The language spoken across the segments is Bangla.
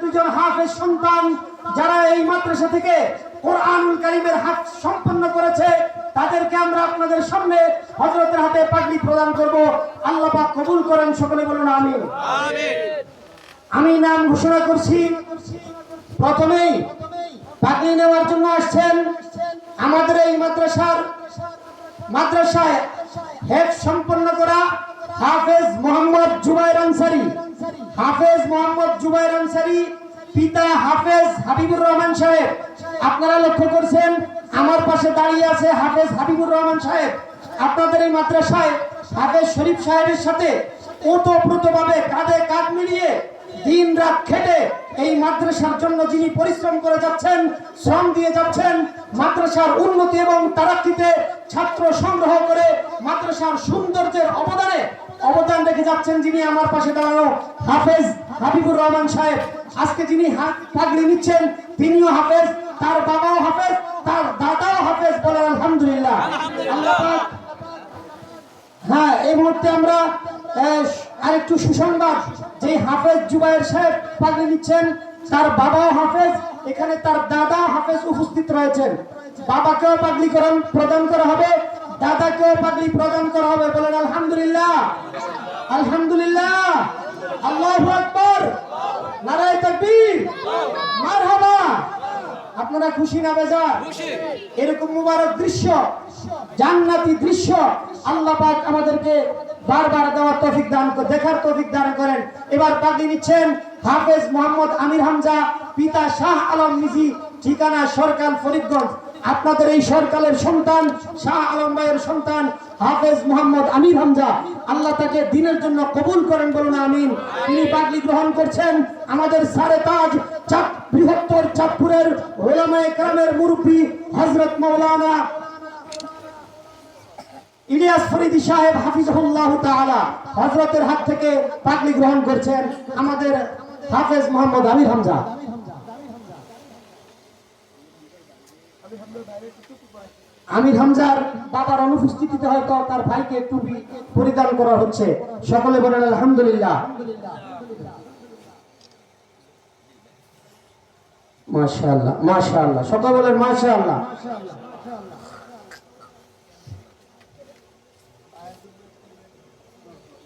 দুজন হাফেজ সন্তান যারা এই মাদ্রাসা থেকে কোরআনুল কারীমের হাফ সম্পন্ন করেছে, তাদেরকে আমরা আপনাদের সামনে হযরতের হাতে পাগড়ি প্রদান করব। আল্লাহ পাক কবুল করেন, সকলে বলুন আমিন। আমি নাম ঘোষণা করছি। প্রথমেই পাগড়ি নেওয়ার জন্য আসছেন আমাদের এই মাদ্রাসায় হেফজ সম্পন্ন করা হাফেজ মোহাম্মদ জুবায়ের আনসারী। হাফেজ মোহাম্মদ জুবায়ের আনসারী, পিতা হাফেজ হাবিবুর রহমান সাহেব। আপনারা লক্ষ্য করছেন আমার পাশে দাঁড়িয়ে আছে হাফেজ হাবিবুর রহমান সাহেব। আপনাদের এই মাদ্রাসায় হাফেজ শরীফ সাহেবের সাথে ওতপ্রোতভাবে কাঁধে কাঁধ মিলিয়ে দিন রাত খেটে এই মাদ্রাসার জন্য যিনি পরিশ্রম করে যাচ্ছেন, শ্রম দিয়ে যাচ্ছেন, মাদ্রাসার উন্নতি এবং তারাক্কিতে ছাত্র সংগ্রহ করে মাদ্রাসার সৌন্দর্যের অবদান রেখে যাচ্ছেন, যিনি আমার পাশে দাঁড়ানো হাফেজ হাবিবুর রহমান সাহেব। আজকে যিনি পাগড়ি নিচ্ছেন তিনিও হাফেজ, তার বাবাও হাফেজ, তার দাদাও হাফেজ। বলেন আলহামদুলিল্লাহ। হ্যাঁ, এই মুহূর্তে আমরা আরেকটু সুসংবাদ, যে হাফেজ জুবায়ের সাহেব পাগড়ি নিচ্ছেন তার বাবাও হাফেজ, এখানে তার দাদা হাফেজ উপস্থিত রয়েছেন। বাবাকেও পাগড়ি প্রদান করা হবে, দাদাকেও পাগড়ি প্রদান করা হবে। বলেন আলহামদুলিল্লাহ, আলহামদুলিল্লাহ, আল্লাহু আকবার, নারায়ে তাকবীর, মারহাবা। আপনারা খুশি না বেজার? এরকম মুবারক দৃশ্য, জান্নাতি দৃশ্য আল্লাহ পাক আমাদেরকে বারবার দেখার তৌফিক দান করেন। এবার পাগড়ি নিচ্ছেন হাফেজ মোহাম্মদ আমির হামজা, পিতা শাহ আলম মিজি, ঠিকানা সরকাল ফরিদগঞ্জ। আপনাদের এই সরকালের সন্তান শাহ আলম ভাইয়ের সন্তান হাফেজ মোহাম্মদ আমির হামজা, আল্লাহ তাকে দিনের জন্য কবুল করেন, বলুন আমিন। তিনি পাগড়ি গ্রহণ করছেন আমাদের সারে তাজ বৃহত্তর চাঁদপুরের উলামায়ে কেরামের মুরব্বী হযরত মাওলানা ইলিয়াস ফরিদি সাহেব হাফিজাহুল্লাহ তাআলা। হযরতের হাত থেকে পাগড়ি গ্রহণ করছেন আমাদের হাফেজ মোহাম্মদ আমির হামজা। আমির হামজার বাবার অনুপস্থিতিতে হয়তো তার ভাইকে টুপি পরিধান করা হচ্ছে। সকলে বলেন আলহামদুলিল্লাহ। মাশাআল্লাহ, মাশাআল্লাহ, সকলে বলেন মাশাআল্লাহ।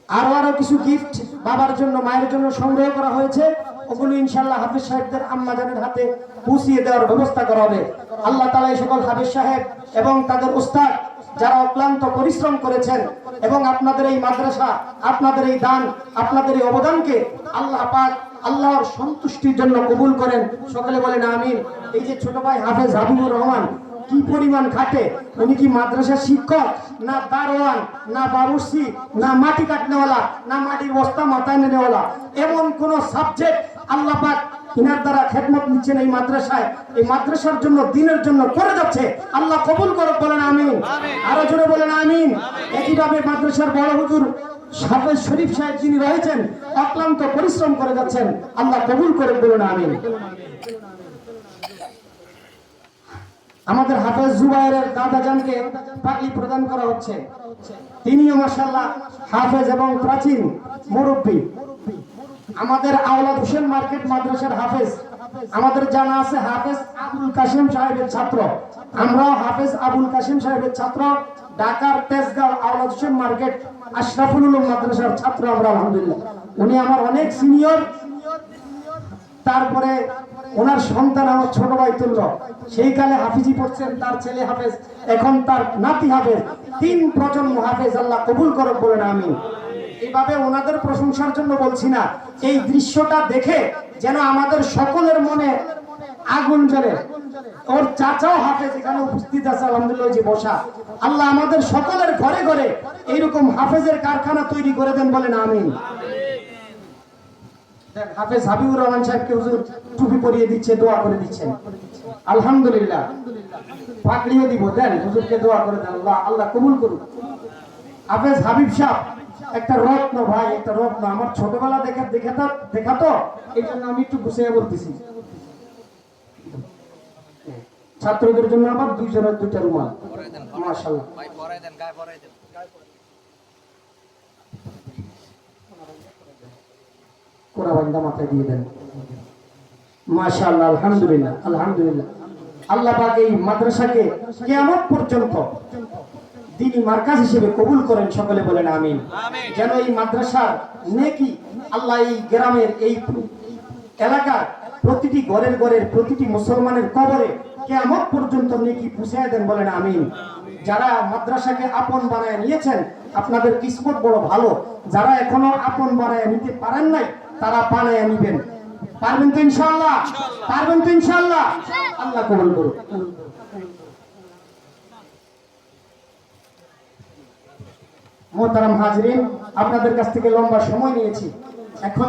আরো কিছু গিফট বাবার জন্য মায়ের জন্য সংগ্রহ করা হয়েছে, ওগুলো ইনশাআল্লাহ হাফেজ সাহেবদের আম্মাজানের হাতে পৌঁছিয়ে দেওয়ার ব্যবস্থা করা হবে। আল্লাহ তাআলা এই সকল হাফেজ সাহেব এবং তাদের উস্তাদ যারা অক্লান্ত পরিশ্রম করেছেন এবং আপনাদের এই মাদ্রাসা, আপনাদের এই দান, আপনাদের এই অবদানকে আল্লাহ পাক আল্লাহর সন্তুষ্টির জন্য কবুল করেন। সকলে বলেন আমিন। এই যে ছোট ভাই হাফেজ হাবিবুর রহমান কি পরিমাণ খাটে, উনি কি মাদ্রাসার শিক্ষক না দারোয়ান না বাবুর্চি না মাটি কাটনেওয়ালা না মাটির বস্তা মাথায় নেওয়ালা, এমন কোন সাবজেক্ট আল্লাহ পাক ইনার দ্বারা খেদমত নিচ্ছেন এই মাদ্রাসায়, এই মাদ্রাসার জন্য দিনের জন্য করে যাচ্ছে। আল্লাহ কবুল করুক, বলেন আমিন। আরো জোরে বলেন আমিন। একইভাবে মাদ্রাসার বড় হুজুর হাফেজ শরীফ সাহেব যিনি রয়েছেন অক্লান্ত পরিশ্রম করে যাচ্ছেন, আল্লাহ কবুল করুক, বলেন আমিন। আমাদের হাফেজ জুবায়েরের দাদাজানকে পাগড়ি প্রদান করা হচ্ছে। তিনিও মাশাআল্লাহ হাফেজ এবং প্রাচীন মুরব্বী। আমাদের আওলাদ হোসেন মার্কেট মাদ্রাসার হাফেজ, আমাদের জানা আছে হাফেজ আবুল কাসেম সাহেবের ছাত্র। আমরাও হাফেজ আবুল কাসেম সাহেবের ছাত্র, ঢাকার তেজগাঁও আওলাদ হোসেন মার্কেট আশরাফুল উলুম মাদ্রাসার ছাত্র আমরা, আলহামদুলিল্লাহ। উনি আমার অনেক সিনিয়র। তারপরে ওনার সন্তান আমার ছোট ভাই তুল্য, সেই কালে হাফিজি পড়ছেন, তার ছেলে হাফেজ, এখন তার নাতি হাফেজ, 3 প্রজন্ম হাফেজ। আল্লাহ কবুল করুক, বলেন আমিন। এইভাবে ওনাদের প্রশংসার জন্য বলছি না, এই দৃশ্যটা দেখে যেন আমাদের সকলের মনে আগুন জ্বলে। ওর চাচাও হাফেজ এখানে উপস্থিত আছে, আলহামদুলিল্লাহ, যে বসা। আল্লাহ আমাদের সকলের ঘরে ঘরে এইরকম হাফেজের কারখানা তৈরি করে দেন, বলেন আমিন। হাফেজ হাবিবুর রহমান সাহেবকে হুজুর টুপি পরিয়ে দিচ্ছে, দোয়া করে দিচ্ছেন, আলহামদুলিল্লাহ। পাগড়িও দিব, দেন হুজুরকে দোয়া করে দেন, আল্লাহ কবুল করুন। হাফেজ হাবিব সাহেব একটা রত্ন ভাই, একটা রত্ন। আমার ছোটবেলা দেখাতো, এই জন্য আমি একটু গুছিয়ে বলতেছি। ছাত্রদের জন্য আবার 2 জনের 2টা রুমাল, মাশাআল্লাহ। কোরআন বান্দা মাথায় দিয়ে দেন। মাশাআল্লাহ, আলহামদুলিল্লাহ, আলহামদুলিল্লাহ। আল্লাহ পাক এই মাদ্রাসাকে কিয়ামত পর্যন্ত দ্বীনি মার্কাজ হিসেবে কবুল করেন, সকলে বলেন আমিন। যেন এই মাদ্রাসার নেকি আল্লাহ এই গ্রামের এই এলাকার প্রতিটি ঘরের ঘরের প্রতিটি মুসলমানের কবরে কিয়ামত পর্যন্ত নেকি পৌঁছায় দেন, বলেন আমিন। যারা মাদ্রাসাকে আপন বানায় নিয়েছেন আপনাদের কিসমত বড় ভালো, যারা এখনো আপন বানায় নিতে পারেন নাই তারা বানায় নিবেন। পারবেন তো ইনশাআল্লাহ? পারবেন তো ইনশাআল্লাহ? আল্লাহ কবুল করুন। মোহতারাম হাজরিন, আপনাদের কাছ থেকে লম্বা সময় নিয়েছি, এখন